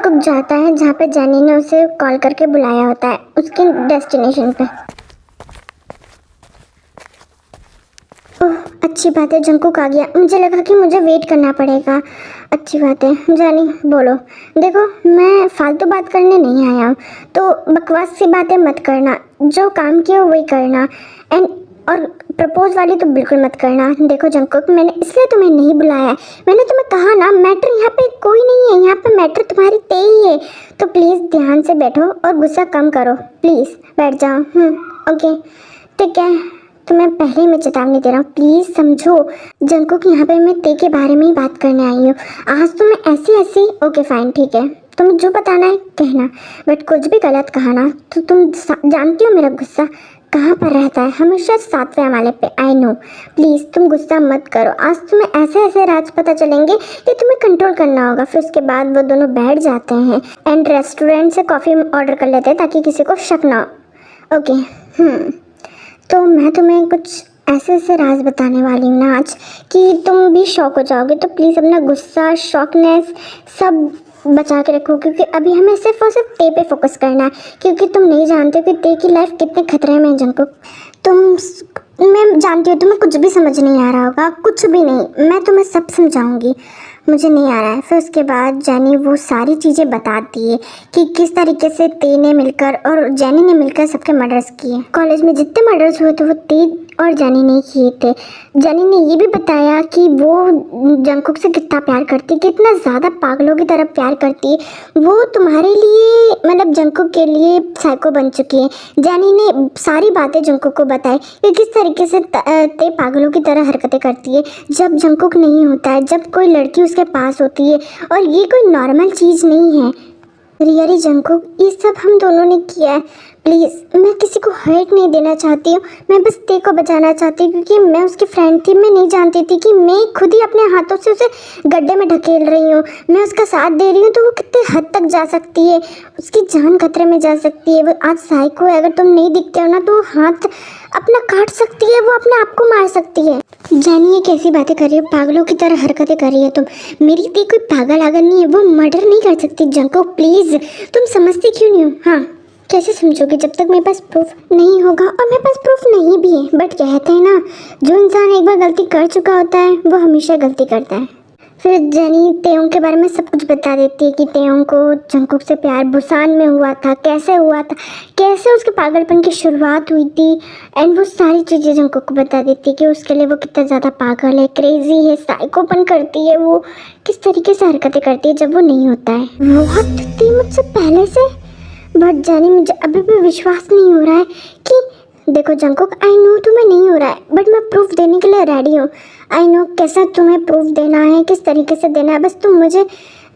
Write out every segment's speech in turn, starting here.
Jungkook जाता है जहाँ पे जेनी ने उसे कॉल करके बुलाया होता है उसके डेस्टिनेशन पे। ओह अच्छी बात है, जंगकुक आ गया। मुझे लगा कि मुझे वेट करना पड़ेगा। अच्छी बात है। जेनी बोलो। देखो मैं फालतू बात करने नहीं आया हूँ, तो बकवास सी बातें मत करना। जो काम किया वही करना। एंड और प्रपोज वाली तो बिल्कुल मत करना। देखो जंगकुक, मैंने इसलिए तुम्हें नहीं बुलाया है। मैंने तुम्हें कहा ना, मैटर यहाँ पे कोई नहीं है, यहाँ पे मैटर तुम्हारी तेई है। तो प्लीज़ ध्यान से बैठो और गुस्सा कम करो। प्लीज़ बैठ जाओ। ओके ठीक है, तुम्हें पहले ही मैं चेतावनी दे रहा हूँ, प्लीज़ समझो। जंगकुक यहाँ पे मैं ते के बारे में ही बात करने आई हूँ। आज तो मैं ऐसी ओके फाइन ठीक है, तुम्हें जो बताना है कहना, बट कुछ भी गलत कहा ना तो तुम जानती हो मेरा गुस्सा कहाँ पर रहता है, हमेशा 7वें वाले पे। आई नो, प्लीज़ तुम गुस्सा मत करो। आज तुम्हें ऐसे राज पता चलेंगे कि तुम्हें कंट्रोल करना होगा। फिर उसके बाद वो दोनों बैठ जाते हैं एंड रेस्टोरेंट से कॉफ़ी ऑर्डर कर लेते हैं ताकि किसी को शक ना हो। ओके तो मैं तुम्हें कुछ ऐसे राज बताने वाली हूँ ना आज कि तुम भी शॉक हो जाओगे। तो प्लीज़ अपना गुस्सा, शॉकनेस सब बचा के रखो, क्योंकि अभी हमें सिर्फ और सिर्फ ते पे फोकस करना है। क्योंकि तुम नहीं जानते कि ते की लाइफ कितने खतरे में है जंगकुक। मैं जानती हूँ तुम्हें कुछ भी समझ नहीं आ रहा होगा, कुछ भी नहीं। मैं तुम्हें सब समझाऊंगी, मुझे नहीं आ रहा है। फिर उसके बाद जेनी वो सारी चीज़ें बताती है कि किस तरीके से ते ने मिलकर और जेनी ने मिलकर सबके मर्डर्स किए। कॉलेज में जितने मर्डर्स हुए थे वो ते और जेनी ने किए थे। जेनी ने ये भी बताया कि वो जंगकुक से कितना प्यार करती है, कितना ज़्यादा पागलों की तरह प्यार करती है। वो तुम्हारे लिए मतलब जंगकुक के लिए साइको बन चुकी है। जेनी ने सारी बातें जंगकुक को बताई कि किस तरीके से ते पागलों की तरह हरकतें करती है जब जंगकुक नहीं होता है, जब कोई लड़की उसके पास होती है। और ये कोई नॉर्मल चीज़ नहीं है। रियली जंगकुक, ये सब हम दोनों ने किया है। प्लीज़, मैं किसी को हर्ट नहीं देना चाहती हूँ, मैं बस ते को बचाना चाहती हूँ, क्योंकि मैं उसकी फ्रेंड थी। मैं नहीं जानती थी कि मैं खुद ही अपने हाथों से उसे गड्ढे में ढकेल रही हूँ। मैं उसका साथ दे रही हूँ तो वो कितने हद तक जा सकती है, उसकी जान खतरे में जा सकती है। वो आज साइको है, अगर तुम नहीं दिखते हो ना तो हाथ अपना काट सकती है, वो अपने आप को मार सकती है। जानिए ये कैसी बातें कर रही हो, पागलों की तरह हरकतें कर रही है तुम। मेरी ते कोई पागल आगल नहीं है, वो मर्डर नहीं कर सकती। जंगकुक प्लीज़, तुम समझती क्यों नहीं हो? हाँ कैसे समझोगे जब तक मेरे पास प्रूफ नहीं होगा, और मेरे पास प्रूफ नहीं भी है। बट कहते हैं ना, जो इंसान एक बार गलती कर चुका होता है वो हमेशा गलती करता है। फिर जेनी तेयोंग के बारे में सब कुछ बता देती है कि तेयोंग को जंगकुक से प्यार बुसान में हुआ था, कैसे हुआ था, कैसे उसके पागलपन की शुरुआत हुई थी। एंड वो सारी चीज़ें जंगकुक को बता देती है कि उसके लिए वो कितना ज़्यादा पागल है, क्रेजी है, साइकोपन करती है, वो किस तरीके से हरकतें करती है जब वो नहीं होता है। बहुत थी मुझसे पहले से, बट जेनी मुझे अभी भी विश्वास नहीं हो रहा है कि देखो जंगकुक, आई नो तुम्हें नहीं हो रहा है, बट मैं प्रूफ देने के लिए रेडी हूँ। आई नो कैसा तुम्हें प्रूफ देना है, किस तरीके से देना है, बस तुम मुझे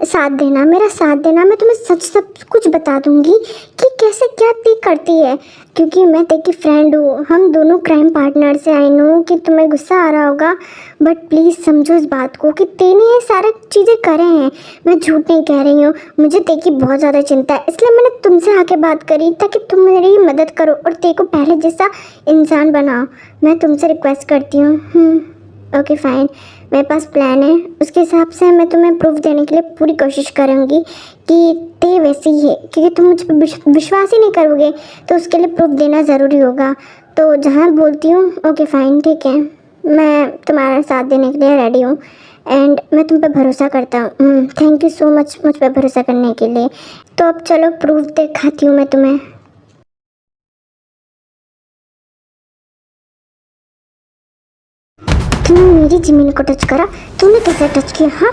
साथ देना, मेरा साथ देना। मैं तुम्हें सच सब कुछ बता दूंगी कि कैसे क्या ते करती है, क्योंकि मैं ते की फ्रेंड हूँ, हम दोनों क्राइम पार्टनर्स हैं। आई नो कि तुम्हें गुस्सा आ रहा होगा, बट प्लीज़ समझो इस बात को कि ते ने ये सारी चीज़ें करे हैं। मैं झूठ नहीं कह रही हूँ, मुझे ते की बहुत ज़्यादा चिंता है, इसलिए मैंने तुमसे आके बात करी ताकि तुम मेरी मदद करो और ते को पहले जैसा इंसान बनाओ। मैं तुमसे रिक्वेस्ट करती हूँ। ओके फाइन, मेरे पास प्लान है, उसके हिसाब से मैं तुम्हें प्रूफ देने के लिए पूरी कोशिश करूँगी कि ते वैसी ही है। क्योंकि तुम मुझ पर विश्वास ही नहीं करोगे तो उसके लिए प्रूफ देना ज़रूरी होगा। तो जहाँ बोलती हूँ ओके फाइन ठीक है, मैं तुम्हारा साथ देने के लिए रेडी हूँ एंड मैं तुम पे भरोसा करता हूँ। थैंक यू सो मच मुझ पर भरोसा करने के लिए। तो अब चलो प्रूफ दिखाती हूँ मैं तुम्हें। तूने मेरी ज़मीन को टच करा, तूने कैसे टच किया? हाँ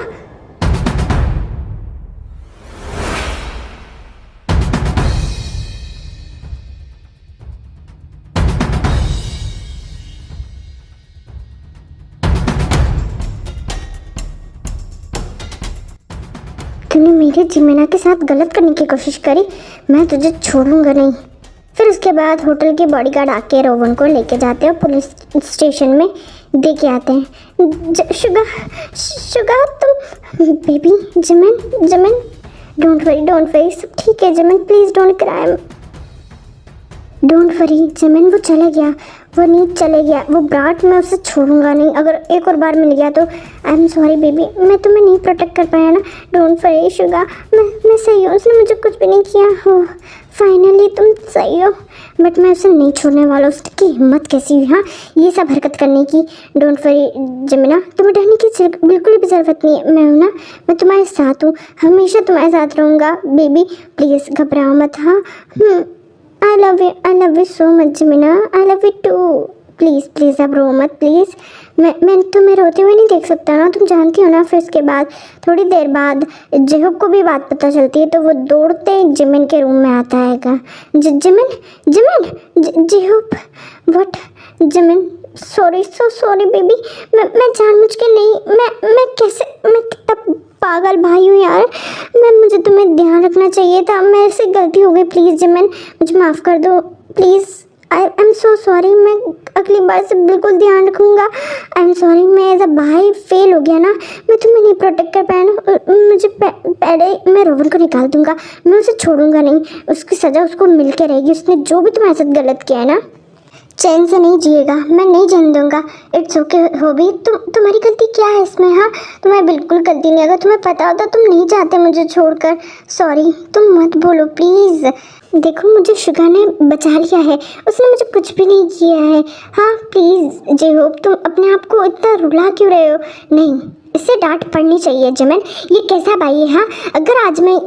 तूने मेरे जिमेना के साथ गलत करने की कोशिश करी, मैं तुझे छोड़ूंगा नहीं। फिर उसके बाद होटल के बॉडीगार्ड आके रोवन को लेके जाते हैं और पुलिस स्टेशन में दे के आते हैं। शुगा तुम बेबी, जमन डोंट वरी सब ठीक है जमन, please don't cry. Don't worry जमन, वो चला गया, वो नीच चले गया, वो ब्राट मैं उसे छोड़ूंगा नहीं। अगर एक और बार मिल गया तो आई एम सॉरी बेबी, मैं तुम्हें नहीं प्रोटेक्ट कर पाया ना। डोंट वरी शुगा, मैं सही हूँ, उसने मुझे कुछ भी नहीं किया। हो फाइनली तुम सही हो, बट मैं उसे नहीं छोड़ने वाला। उसकी हिम्मत कैसी हुई हाँ ये सब हरकत करने की। डोंट वरी जमीना, तुम्हें डरने की बिल्कुल भी ज़रूरत नहीं है। मैं हूँ ना, मैं तुम्हारे साथ हूँ, हमेशा तुम्हारे साथ रहूँगा बेबी। प्लीज़ घबराओ मत। हाँ I love you so much जमीना, I love you too. Please अब रो मत प्लीज़। मैं तुम्हें रोते हुए नहीं देख सकता ना, तुम जानती हो ना। फिर इसके बाद थोड़ी देर बाद जेहूब को भी बात पता चलती है, तो वो दौड़ते जिमिन के रूम में आता है। जिमिन जेहूब व्हाट जिमिन, सॉरी बेबी, मैं जानबूझ के नहीं, मैं कितना पागल भाई हूँ यार। मुझे तुम्हें ध्यान रखना चाहिए था, मेरे से गलती हो गई। प्लीज़ जिमिन मुझे माफ़ कर दो please. I am so sorry, मैं अगली बार से बिल्कुल ध्यान रखूँगा। आई एम सॉरी, मैं एज अ भाई फेल हो गया ना, मैं तुम्हें नहीं प्रोटेक्ट कर पाया ना। मुझे पहले मैं रोहन को निकाल दूँगा, मैं उसे छोड़ूंगा नहीं। उसकी सज़ा उसको मिल के रहेगी। उसने जो भी तुम्हारे साथ गलत किया है ना, चैन से नहीं जिएगा, मैं नहीं जाने दूंगा। इट्स ओके होबी, तुम्हारी गलती क्या है इसमें। हाँ तुम्हारी बिल्कुल गलती नहीं। अगर तुम्हें पता होता तुम नहीं चाहते मुझे छोड़कर। सॉरी तुम मत बोलो प्लीज़। देखो मुझे शुगा ने बचा लिया है, उसने मुझे कुछ भी नहीं किया है। हाँ प्लीज़ जेहूब, तुम अपने आप को इतना रुला क्यों रहे हो। नहीं, इससे डांट पड़नी चाहिए जिमिन, ये कैसा भाई है। हाँ अगर आज मैं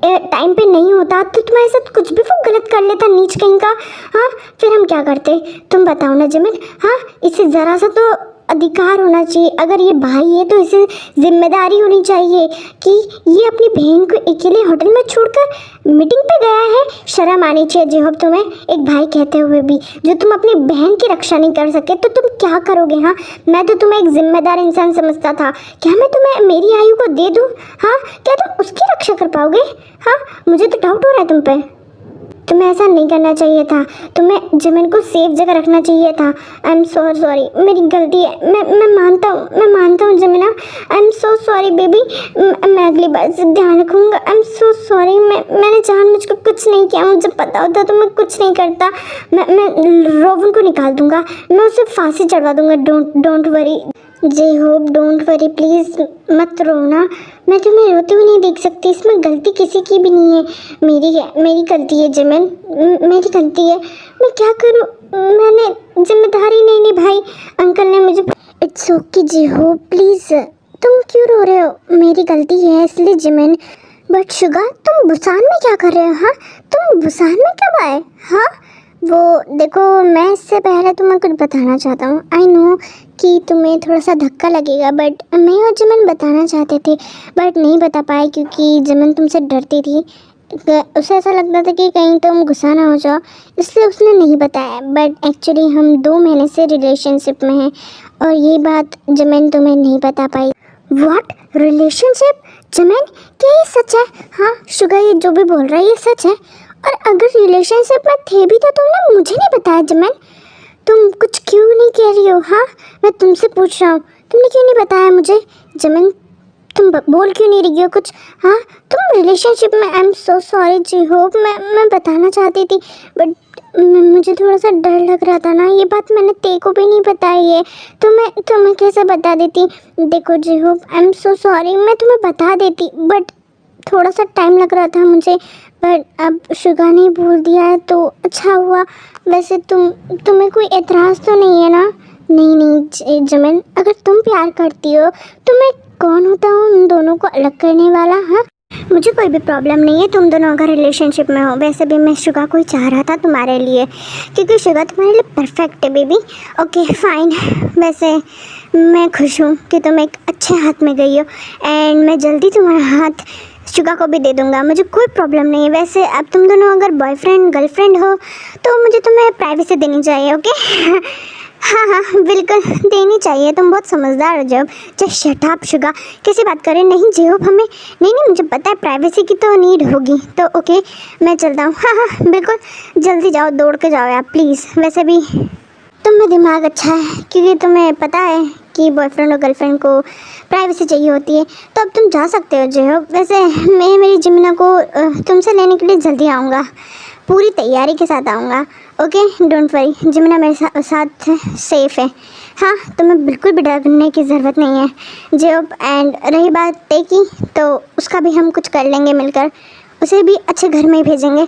टाइम पे नहीं होता तो तुम्हारे साथ कुछ भी वो गलत कर लेता, नीच कहीं का। हाँ फिर हम क्या करते, तुम बताओ ना जिमिन। हाँ इसे ज़रा सा तो अधिकार होना चाहिए। अगर ये भाई है तो इसे जिम्मेदारी होनी चाहिए कि ये अपनी बहन को अकेले होटल में छोड़कर मीटिंग पे गया है। शर्म आनी चाहिए जेहूब तुम्हें, एक भाई कहते हुए भी। जो तुम अपनी बहन की रक्षा नहीं कर सके तो तुम क्या करोगे। हाँ मैं तो तुम्हें एक जिम्मेदार इंसान समझता था। क्या मैं तुम्हें मेरी आयु को दे दूँ। हाँ क्या तुम उसकी रक्षा कर पाओगे। हाँ मुझे तो डाउट हो रहा है तुम पे। तुम्हें ऐसा नहीं करना चाहिए था, तुम्हें जिमिन को सेफ जगह रखना चाहिए था। आई एम सो सॉरी, मेरी गलती है। मैं मानता हूँ जमीना। I am so sorry baby, मैं अगली बार से ध्यान रखूँगा। आई एम सो सॉरी, मैंने जानबूझकर कुछ नहीं किया। मुझे पता होता तो मैं कुछ नहीं करता। मैं रोहन को निकाल दूँगा, मैं उसे फांसी चढ़वा दूँगा। डोंट वरी जेहूब, डोंट वरी प्लीज़, मत रोना। मैं तुम्हें रोते हुए नहीं देख सकती, इसमें गलती किसी की भी नहीं है। मेरी गलती है जिमिन, मेरी गलती है। मैं क्या करूँ, मैंने जिम्मेदारी नहीं निभाई। अंकल ने मुझे। इट्स ओके जेहूब प्लीज़, तुम क्यों रो रहे हो। मेरी गलती है इसलिए जिमिन। बट शुगा तुम बुसान में क्या कर रहे हो। हाँ तुम बुसान में कब आए। हाँ वो देखो, मैं इससे पहले तुम्हें कुछ बताना चाहता हूँ। आई नो कि तुम्हें थोड़ा सा धक्का लगेगा, बट मैं और जिमिन बताना चाहते थे बट नहीं बता पाए क्योंकि जिमिन तुमसे डरती थी। उसे ऐसा लगता था कि कहीं तुम गुस्सा ना हो जाओ, इसलिए उसने नहीं बताया। बट एक्चुअली हम 2 महीने से रिलेशनशिप में हैं और ये बात जिमिन तुम्हें नहीं बता पाई। व्हाट रिलेशनशिप जिमिन, क्या ये सच है। हाँ शुगा ये जो भी बोल रहा है ये सच है। और अगर रिलेशनशिप में थे भी तो तुमने मुझे नहीं बताया जिमिन। तुम कुछ क्यों नहीं कह रही हो। हाँ मैं तुमसे पूछ रहा हूँ, तुमने क्यों नहीं बताया मुझे जिमिन। तुम बोल क्यों नहीं रही हो कुछ। हाँ तुम रिलेशनशिप में। आई एम सो सॉरी जेहूब, मैं बताना चाहती थी बट मुझे थोड़ा सा डर लग रहा था ना। ये बात मैंने तेरे को भी नहीं बताई है, तुम्हें कैसे बता देती। देखो जेहूब आई एम सो सॉरी, मैं तुम्हें बता देती बट थोड़ा सा टाइम लग रहा था मुझे। बट अब शुगा ने बोल दिया है तो अच्छा हुआ। वैसे तुम्हें कोई एतराज़ तो नहीं है ना। नहीं जिमिन, अगर तुम प्यार करती हो तो मैं कौन होता हूँ उन दोनों को अलग करने वाला। हाँ मुझे कोई भी प्रॉब्लम नहीं है तुम दोनों अगर रिलेशनशिप में हो। वैसे भी मैं शुगा को ही चाह रहा था तुम्हारे लिए, क्योंकि शुगा तुम्हारे लिए परफेक्ट है बेबी। ओके फाइन, वैसे मैं खुश हूँ कि तुम एक अच्छे हाथ में गई हो एंड मैं जल्दी तुम्हारा हाथ शुगा को भी दे दूँगा। मुझे कोई प्रॉब्लम नहीं है। वैसे अब तुम दोनों अगर बॉयफ्रेंड गर्लफ्रेंड हो तो मुझे तुम्हें प्राइवेसी देनी चाहिए। ओके हाँ बिल्कुल देनी चाहिए। तुम बहुत समझदार हो जब शट अप शुगा, कैसी बात करें। नहीं जेहूब हमें नहीं मुझे पता है प्राइवेसी की तो नीड होगी। तो ओके मैं चलता हूँ। हाँ बिल्कुल जल्दी जाओ, दौड़ के जाओ यार प्लीज़। वैसे भी तुम में दिमाग अच्छा है क्योंकि तुम्हें पता है कि बॉयफ्रेंड और गर्लफ्रेंड को प्राइवेसी चाहिए होती है। तो अब तुम जा सकते हो जेहूब। वैसे मैं मेरी जिमिना को तुमसे लेने के लिए जल्दी आऊँगा, पूरी तैयारी के साथ आऊँगा। ओके डोंट वरी, जिमना मेरे साथ सेफ है। हाँ, तुम्हें बिल्कुल भी डरने की ज़रूरत नहीं है जब। एंड रही बात ते की, तो उसका भी हम कुछ कर लेंगे मिलकर, उसे भी अच्छे घर में ही भेजेंगे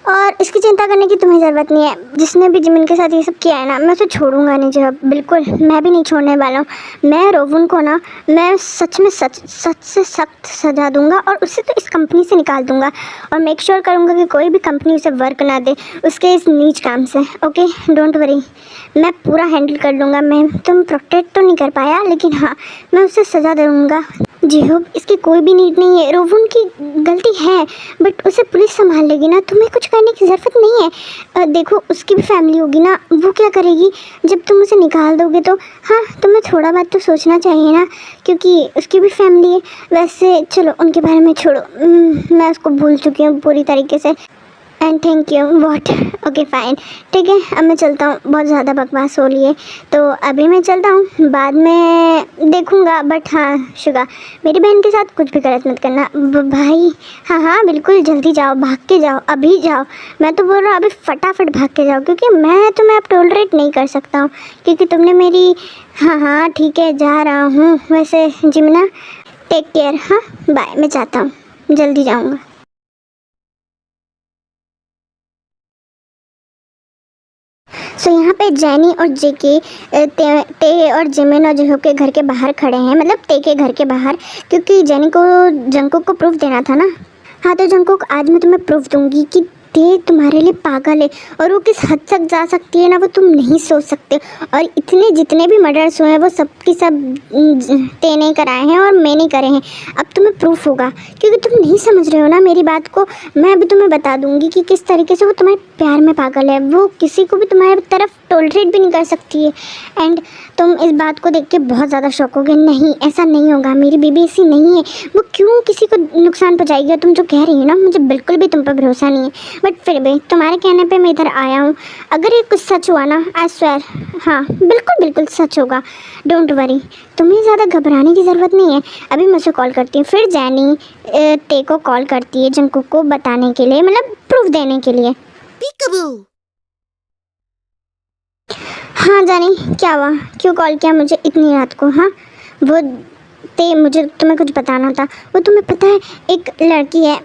और इसकी चिंता करने की तुम्हें ज़रूरत नहीं है। जिसने भी जिमिन के साथ ये सब किया है ना, मैं उसे छोड़ूंगा नहीं जब, बिल्कुल मैं भी नहीं छोड़ने वाला हूँ। मैं रोवन को ना, मैं सच में सच से सख्त सजा दूंगा और उसे तो इस कंपनी से निकाल दूंगा और मेक श्योर करूँगा कि कोई भी कंपनी उसे वर्क ना दे उसके इस नीच काम से। ओके डोंट वरी, मैं पूरा हैंडल कर लूँगा। मैं तुम प्रोटेक्ट तो नहीं कर पाया, लेकिन हाँ मैं उसे सज़ा दूँगा। जी हो, इसकी कोई भी नीड नहीं है, रोवन की गलती है बट उसे पुलिस संभाल लेगी ना, तुम्हें कुछ करने की ज़रूरत नहीं है। देखो उसकी भी फैमिली होगी ना, वो क्या करेगी जब तुम उसे निकाल दोगे तो? हाँ तुम्हें थोड़ा बात तो सोचना चाहिए ना, क्योंकि उसकी भी फैमिली है। वैसे चलो उनके बारे में छोड़ो, मैं उसको भूल चुकी हूँ पूरी तरीके से। And thank you what. Okay fine, ठीक है अब मैं चलता हूँ, बहुत ज़्यादा बकवास हो रही है तो अभी मैं चलता हूँ, बाद में देखूँगा। बट हाँ शुगा, मेरी बहन के साथ कुछ भी गलत मत करना भाई। हाँ हाँ बिल्कुल, जल्दी जाओ, भाग के जाओ, अभी जाओ। मैं तो बोल रहा हूँ अभी फटाफट भाग के जाओ, क्योंकि मैं तुम्हें अब टॉलरेट नहीं कर सकता हूँ, क्योंकि तुमने मेरी। हाँ हाँ ठीक है जा रहा हूँ। वैसे जिमना टेक केयर, हाँ बाय, मैं जाता हूँ, जल्दी जाऊँगा। सो यहाँ पे जैनी और जेके ते और जिमिन और जेहो के घर के बाहर खड़े हैं, मतलब ते के घर के बाहर, क्योंकि जैनी को जंगकुक को प्रूफ देना था ना। हाँ तो जंगकुक, आज मैं तुम्हें प्रूफ दूंगी कि ते तुम्हारे लिए पागल है और वो किस हद तक जा सकती है ना, वो तुम नहीं सोच सकते। और इतने जितने भी मर्डर्स हुए हैं वो सब की सब ते ने कराए हैं और मैंने करे हैं। अब तुम्हें प्रूफ होगा, क्योंकि तुम नहीं समझ रहे हो ना मेरी बात को। मैं अभी तुम्हें बता दूंगी कि किस तरीके से वो तुम्हारे प्यार में पागल है, वो किसी को भी तुम्हारे तरफ टॉलरेट भी नहीं कर सकती है। एंड तुम इस बात को देख के बहुत ज़्यादा शॉक होगे। नहीं ऐसा नहीं होगा, मेरी बेबी ऐसी नहीं है, वो क्यों किसी को नुकसान पहुँचाएगी। तुम जो कह रही हो ना, मुझे बिल्कुल भी तुम पर भरोसा नहीं है, बट फिर भी तुम्हारे कहने पे मैं इधर आया हूँ। अगर ये कुछ सच हुआ ना, आई स्वेयर, हाँ बिल्कुल बिल्कुल सच होगा। डोंट वरी, तुम्हें ज़्यादा घबराने की ज़रूरत नहीं है। अभी मैं उसे कॉल करती हूँ, फिर जैनी ते को कॉल करती है जंगकुक को बताने के लिए, मतलब प्रूफ देने के लिए। Peekaboo! हाँ जानी, क्या हुआ, क्यों कॉल किया मुझे इतनी रात को? हाँ वो ते, मुझे तुम्हें कुछ बताना था। वो तुम्हें पता है एक लड़की है